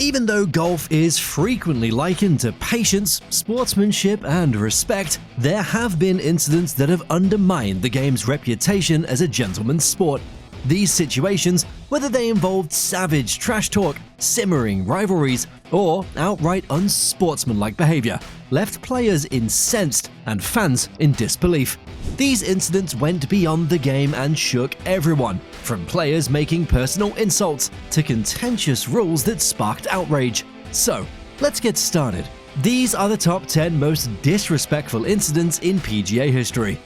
Even though golf is frequently likened to patience, sportsmanship, and respect, there have been incidents that have undermined the game's reputation as a gentleman's sport. These situations, whether they involved savage trash talk, simmering rivalries, or outright unsportsmanlike behaviour, left players incensed and fans in disbelief. These incidents went beyond the game and shook everyone, from players making personal insults to contentious rules that sparked outrage. So, let's get started. These are the top 10 most disrespectful incidents in PGA history.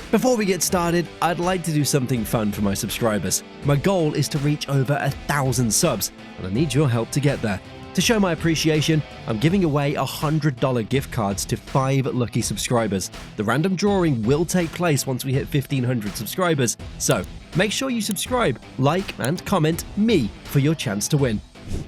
Before we get started, I'd like to do something fun for my subscribers. My goal is to reach over 1,000 subs, and I need your help to get there. To show my appreciation, I'm giving away $100 gift cards to 5 lucky subscribers. The random drawing will take place once we hit 1,500 subscribers, so make sure you subscribe, like, and comment me for your chance to win.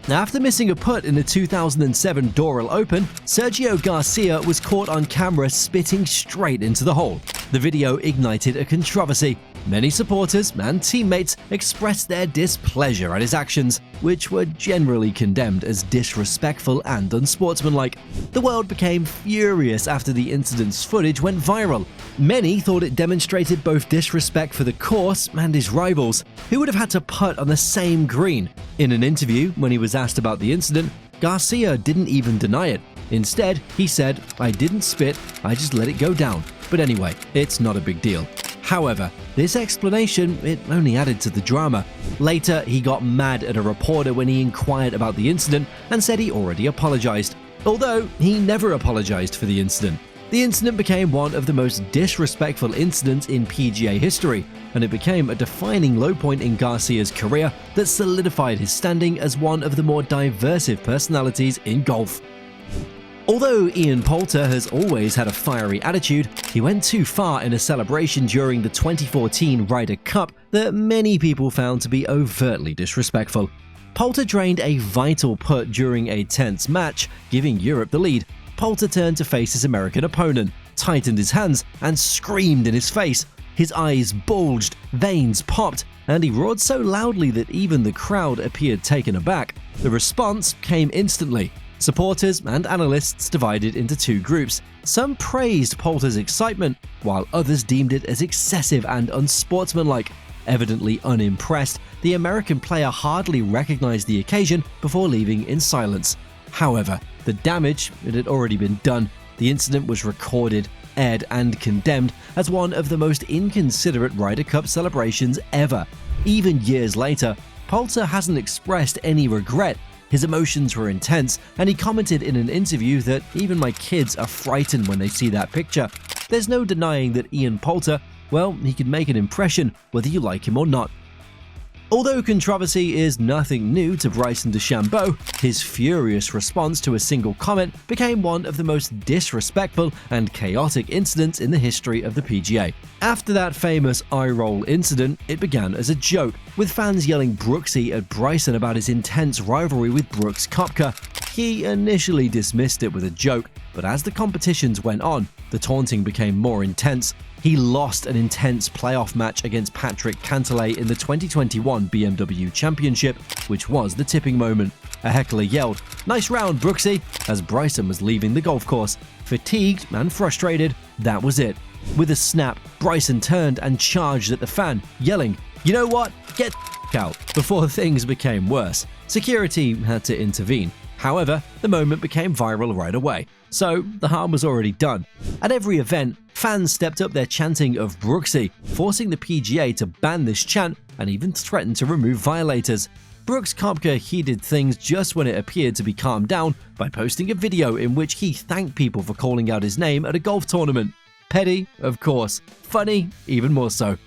After missing a putt in the 2007 Doral Open, Sergio Garcia was caught on camera spitting straight into the hole. The video ignited a controversy. Many supporters and teammates expressed their displeasure at his actions, which were generally condemned as disrespectful and unsportsmanlike. The world became furious after the incident's footage went viral. Many thought it demonstrated both disrespect for the course and his rivals, who would have had to putt on the same green. In an interview, when he was asked about the incident, Garcia didn't even deny it. Instead, he said, "I didn't spit, I just let it go down. But anyway, it's not a big deal." However, this explanation, it only added to the drama. Later, he got mad at a reporter when he inquired about the incident and said he already apologized, although he never apologized for the incident. The incident became one of the most disrespectful incidents in PGA history, and it became a defining low point in Garcia's career that solidified his standing as one of the more diversive personalities in golf. Although Ian Poulter has always had a fiery attitude, he went too far in a celebration during the 2014 Ryder Cup that many people found to be overtly disrespectful. Poulter drained a vital putt during a tense match, giving Europe the lead. Poulter turned to face his American opponent, tightened his hands, and screamed in his face. His eyes bulged, veins popped, and he roared so loudly that even the crowd appeared taken aback. The response came instantly. Supporters and analysts divided into two groups. Some praised Poulter's excitement, while others deemed it as excessive and unsportsmanlike. Evidently unimpressed, the American player hardly recognized the occasion before leaving in silence. However, the damage had already been done. The incident was recorded, aired, and condemned as one of the most inconsiderate Ryder Cup celebrations ever. Even years later, Poulter hasn't expressed any regret. His emotions were intense, and he commented in an interview that even my kids are frightened when they see that picture. There's no denying that Ian Poulter, well, he can make an impression whether you like him or not. Although controversy is nothing new to Bryson DeChambeau, his furious response to a single comment became one of the most disrespectful and chaotic incidents in the history of the PGA. After that famous eye-roll incident, it began as a joke, with fans yelling Brooksy at Bryson about his intense rivalry with Brooks Koepka. He initially dismissed it with a joke, but as the competitions went on, the taunting became more intense. He lost an intense playoff match against Patrick Cantlay in the 2021 BMW Championship, which was the tipping moment. A heckler yelled, "Nice round, Brooksy," as Bryson was leaving the golf course. Fatigued and frustrated, that was it. With a snap, Bryson turned and charged at the fan, yelling, "You know what? Get out," before things became worse. Security had to intervene. However, the moment became viral right away, so the harm was already done. At every event, fans stepped up their chanting of Brooksy, forcing the PGA to ban this chant and even threatened to remove violators. Brooks Koepka heeded things just when it appeared to be calmed down by posting a video in which he thanked people for calling out his name at a golf tournament. Petty, of course. Funny, even more so.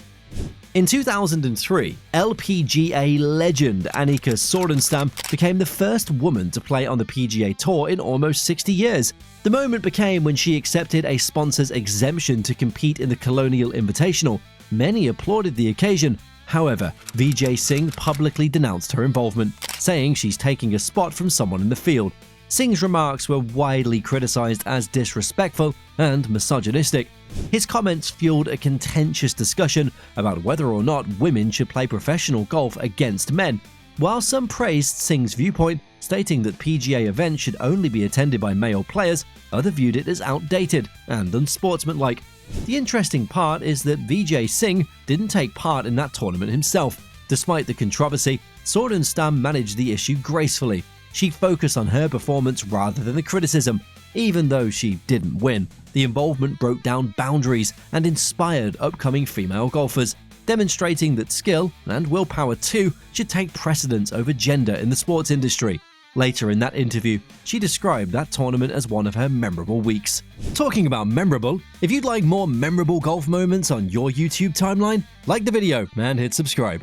In 2003, LPGA legend Annika Sorenstam became the first woman to play on the PGA Tour in almost 60 years. The moment became when she accepted a sponsor's exemption to compete in the Colonial Invitational. Many applauded the occasion. However, Vijay Singh publicly denounced her involvement, saying she's taking a spot from someone in the field. Singh's remarks were widely criticized as disrespectful and misogynistic. His comments fueled a contentious discussion about whether or not women should play professional golf against men. While some praised Singh's viewpoint, stating that PGA events should only be attended by male players. Others viewed it as outdated and unsportsmanlike. The interesting part is that Vijay Singh didn't take part in that tournament himself. Despite the controversy, Sorenstam managed the issue gracefully. She focused on her performance rather than the criticism. Even though she didn't win, the involvement broke down boundaries and inspired upcoming female golfers, demonstrating that skill, and willpower too, should take precedence over gender in the sports industry. Later in that interview, she described that tournament as one of her memorable weeks. Talking about memorable, if you'd like more memorable golf moments on your YouTube timeline, like the video and hit subscribe.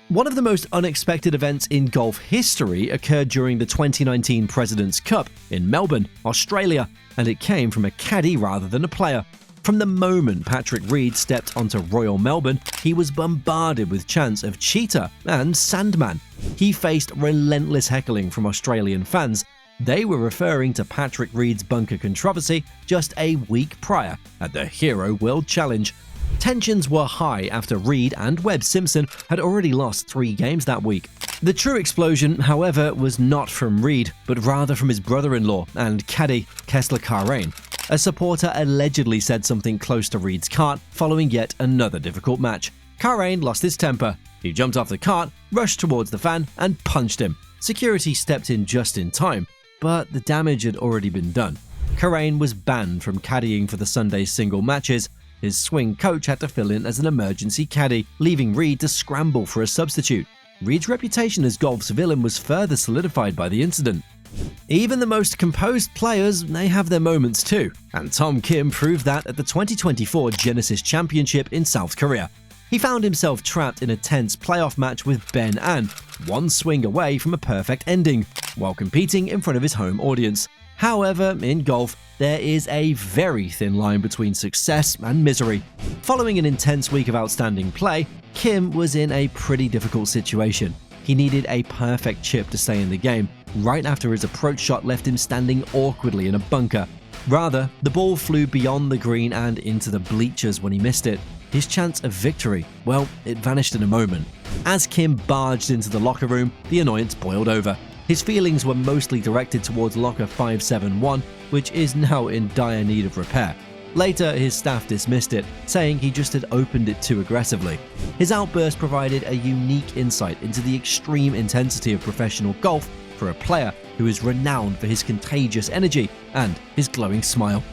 One of the most unexpected events in golf history occurred during the 2019 President's Cup in Melbourne, Australia, and it came from a caddy rather than a player. From the moment Patrick Reed stepped onto Royal Melbourne, he was bombarded with chants of cheater and sandman. He faced relentless heckling from Australian fans. They were referring to Patrick Reed's bunker controversy just a week prior at the Hero World Challenge. Tensions were high after Reed and Webb Simpson had already lost 3 games that week. The true explosion, however, was not from Reed, but rather from his brother-in-law and caddy, Kessler Karane. A supporter allegedly said something close to Reed's cart following yet another difficult match. Karane lost his temper. He jumped off the cart, rushed towards the fan, and punched him. Security stepped in just in time, but the damage had already been done. Karane was banned from caddying for the Sunday's single matches. His swing coach had to fill in as an emergency caddy, leaving Reed to scramble for a substitute. Reed's reputation as golf's villain was further solidified by the incident. Even the most composed players, they have their moments too, and Tom Kim proved that at the 2024 Genesis Championship in South Korea. He found himself trapped in a tense playoff match with Ben An, one swing away from a perfect ending, while competing in front of his home audience. However, in golf, there is a very thin line between success and misery. Following an intense week of outstanding play, Kim was in a pretty difficult situation. He needed a perfect chip to stay in the game, right after his approach shot left him standing awkwardly in a bunker. Rather, the ball flew beyond the green and into the bleachers when he missed it. His chance of victory, well, it vanished in a moment. As Kim barged into the locker room, the annoyance boiled over. His feelings were mostly directed towards locker 571, which is now in dire need of repair. Later, his staff dismissed it, saying he just had opened it too aggressively. His outburst provided a unique insight into the extreme intensity of professional golf for a player who is renowned for his contagious energy and his glowing smile.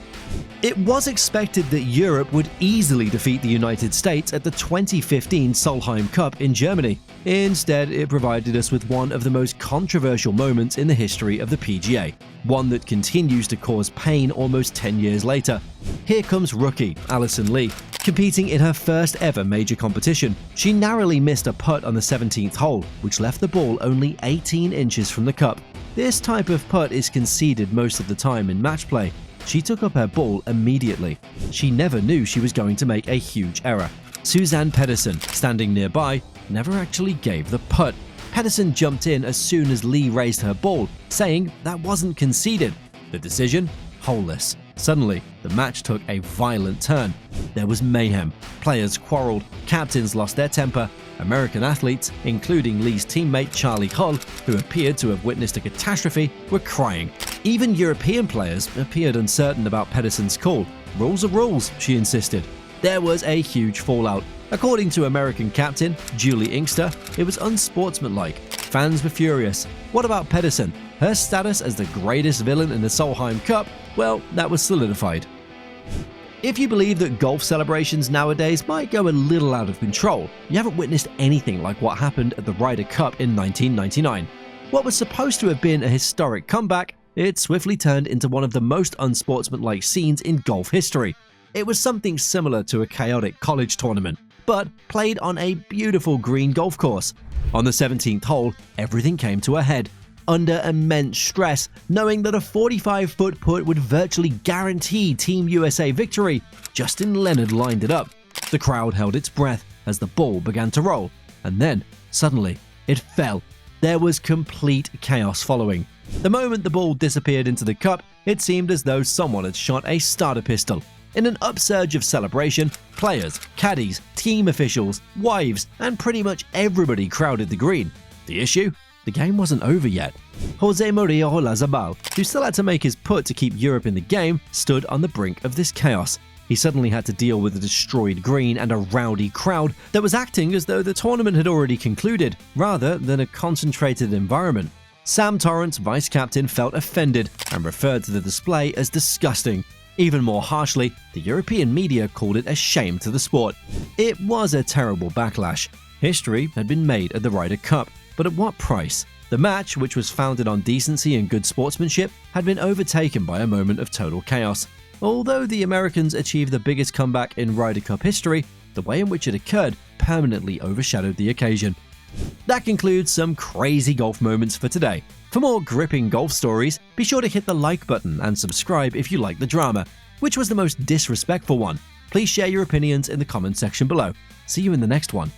It was expected that Europe would easily defeat the United States at the 2015 Solheim Cup in Germany. Instead, it provided us with one of the most controversial moments in the history of the PGA, one that continues to cause pain almost 10 years later. Here comes rookie Alison Lee, competing in her first ever major competition. She narrowly missed a putt on the 17th hole, which left the ball only 18 inches from the cup. This type of putt is conceded most of the time in match play. She took up her ball immediately. She never knew she was going to make a huge error. Suzanne Pettersen, standing nearby, never actually gave the putt. Pettersen jumped in as soon as Lee raised her ball, saying that wasn't conceded. The decision? Holeless. Suddenly, the match took a violent turn. There was mayhem. Players quarreled, captains lost their temper. American athletes, including Lee's teammate Charlie Hull, who appeared to have witnessed a catastrophe, were crying. Even European players appeared uncertain about Pettersen's call. Rules are rules, she insisted. There was a huge fallout. According to American captain Julie Inkster, it was unsportsmanlike. Fans were furious. What about Pettersen? Her status as the greatest villain in the Solheim Cup? Well, that was solidified. If you believe that golf celebrations nowadays might go a little out of control, you haven't witnessed anything like what happened at the Ryder Cup in 1999. What was supposed to have been a historic comeback, it swiftly turned into one of the most unsportsmanlike scenes in golf history. It was something similar to a chaotic college tournament, but played on a beautiful green golf course. On the 17th hole, everything came to a head. Under immense stress, knowing that a 45-foot putt would virtually guarantee Team USA victory, Justin Leonard lined it up. The crowd held its breath as the ball began to roll, and then, suddenly, it fell. There was complete chaos following. The moment the ball disappeared into the cup, it seemed as though someone had shot a starter pistol. In an upsurge of celebration, players, caddies, team officials, wives, and pretty much everybody crowded the green. The issue? the game wasn't over yet. Jose Maria Olazabal, who still had to make his putt to keep Europe in the game, stood on the brink of this chaos. He suddenly had to deal with a destroyed green and a rowdy crowd that was acting as though the tournament had already concluded, rather than a concentrated environment. Sam Torrance, vice-captain, felt offended and referred to the display as disgusting. Even more harshly, the European media called it a shame to the sport. It was a terrible backlash. History had been made at the Ryder Cup, but at what price? The match, which was founded on decency and good sportsmanship, had been overtaken by a moment of total chaos. Although the Americans achieved the biggest comeback in Ryder Cup history, the way in which it occurred permanently overshadowed the occasion. That concludes some crazy golf moments for today. For more gripping golf stories, be sure to hit the like button and subscribe if you like the drama. Which was the most disrespectful one? Please share your opinions in the comment section below. See you in the next one.